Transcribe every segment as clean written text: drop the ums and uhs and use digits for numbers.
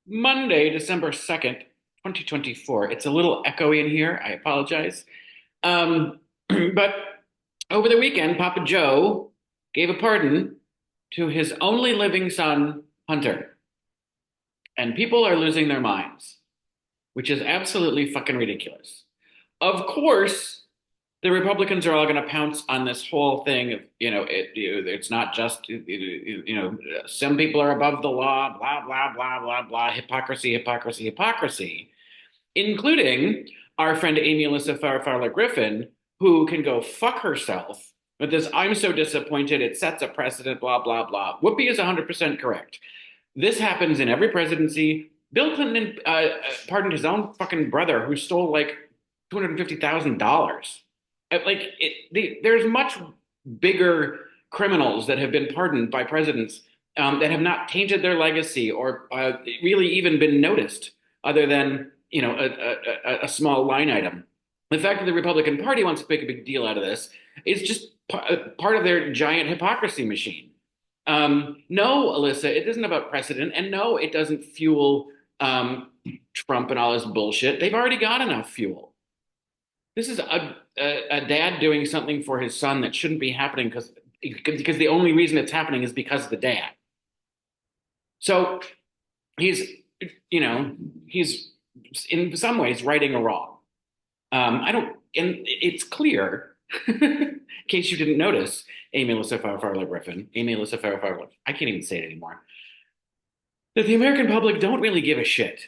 Monday, December 2nd, 2024. It's a little echoey in here. I apologize. But over the weekend, Papa Joe gave a pardon to his only living son, Hunter. And people are losing their minds, which is absolutely fucking ridiculous. Of course, the Republicans are all going to pounce on this whole thing of, it's not just, some people are above the law, blah, blah, blah, blah, blah, hypocrisy, hypocrisy, hypocrisy, including our friend Amy Alyssa Farfalla Griffin, who can go fuck herself with this, I'm so disappointed, it sets a precedent, blah, blah, blah. Whoopi is 100% correct. This happens in every presidency. Bill Clinton pardoned his own fucking brother who stole like $250,000. There's much bigger criminals that have been pardoned by presidents that have not tainted their legacy or really even been noticed, other than a small line item. The fact that the Republican Party wants to make a big deal out of this is just part of their giant hypocrisy machine. No, Alyssa, it isn't about precedent, and no, it doesn't fuel Trump and all this bullshit. They've already got enough fuel. This is a dad doing something for his son that shouldn't be happening because the only reason it's happening is because of the dad. So he's he's in some ways righting a wrong. I don't, and it's clear, in case you didn't notice, Amy Alyssa Farfalla Griffin, Amy Alyssa Farfalla, I can't even say it anymore, that the American public don't really give a shit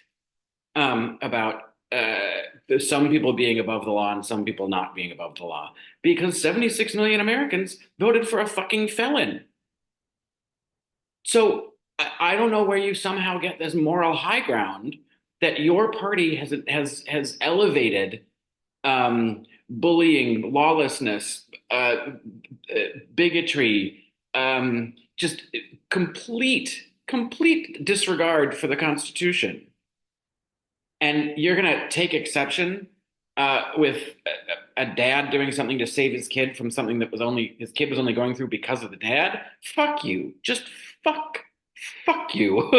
about some people being above the law and some people not being above the law because 76 million Americans voted for a fucking felon. So I don't know where you somehow get this moral high ground that your party has elevated bullying, lawlessness, bigotry, just complete disregard for the Constitution. And you're gonna take exception with a dad doing something to save his kid from something that was only his kid was only going through because of the dad. Fuck you. Just fuck, fuck you.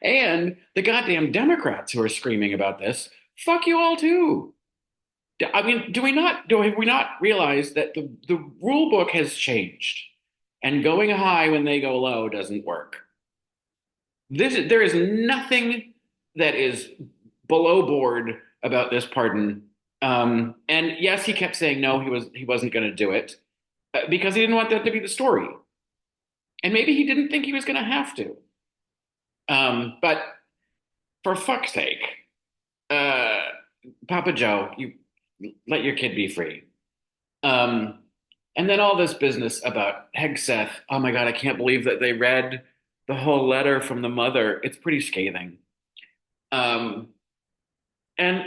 And the goddamn Democrats who are screaming about this, fuck you all too. I mean, have we not realized that the rule book has changed and going high when they go low doesn't work? There is nothing that is below board about this pardon. And yes, he kept saying no, he wasn't going to do it because he didn't want that to be the story, and maybe he didn't think he was going to have to. But for fuck's sake, uh, Papa Joe, you let your kid be free. Um, and then all this business about Hegseth. Oh my God, I can't believe that they read the whole letter from the mother. It's pretty scathing. Um, and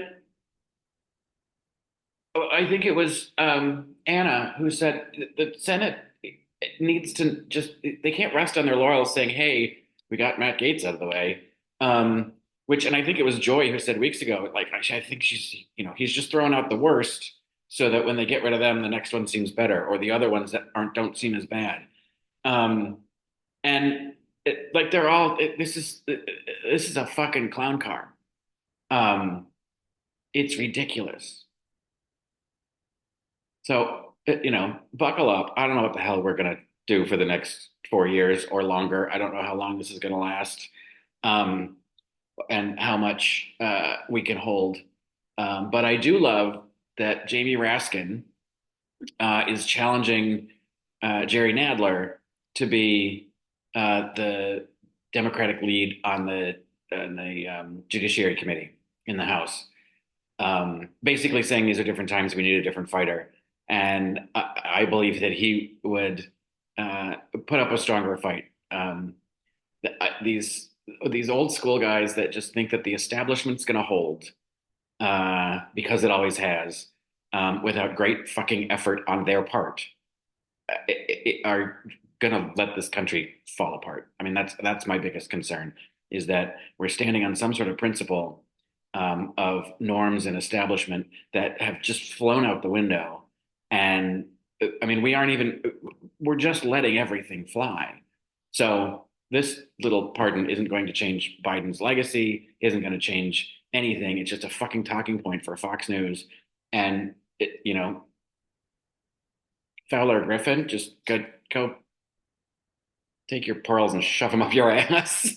I think it was Anna who said the Senate needs to just, they can't rest on their laurels saying, hey, we got Matt Gaetz out of the way. And I think it was Joy who said weeks ago, like, I think he's just throwing out the worst so that when they get rid of them, the next one seems better, or the other ones that don't seem as bad. Um, and like they're all, this is a fucking clown car. Um, it's ridiculous. So, buckle up. I don't know what the hell we're going to do for the next 4 years or longer. I don't know how long this is going to last, um, and how much we can hold. But I do love that Jamie Raskin is challenging Jerry Nadler to be the Democratic lead on the Judiciary Committee in the House. Basically saying these are different times, we need a different fighter. And I believe that he would put up a stronger fight. These old school guys that just think that the establishment's going to hold because it always has, without great fucking effort on their part, are going to let this country fall apart. I mean, that's my biggest concern is that we're standing on some sort of principle of norms and establishment that have just flown out the window. And I mean, we're just letting everything fly. So This little pardon isn't going to change Biden's legacy, isn't going to change anything. It's just a fucking talking point for Fox News. And Fowler Griffin, just go take your pearls and shove them up your ass.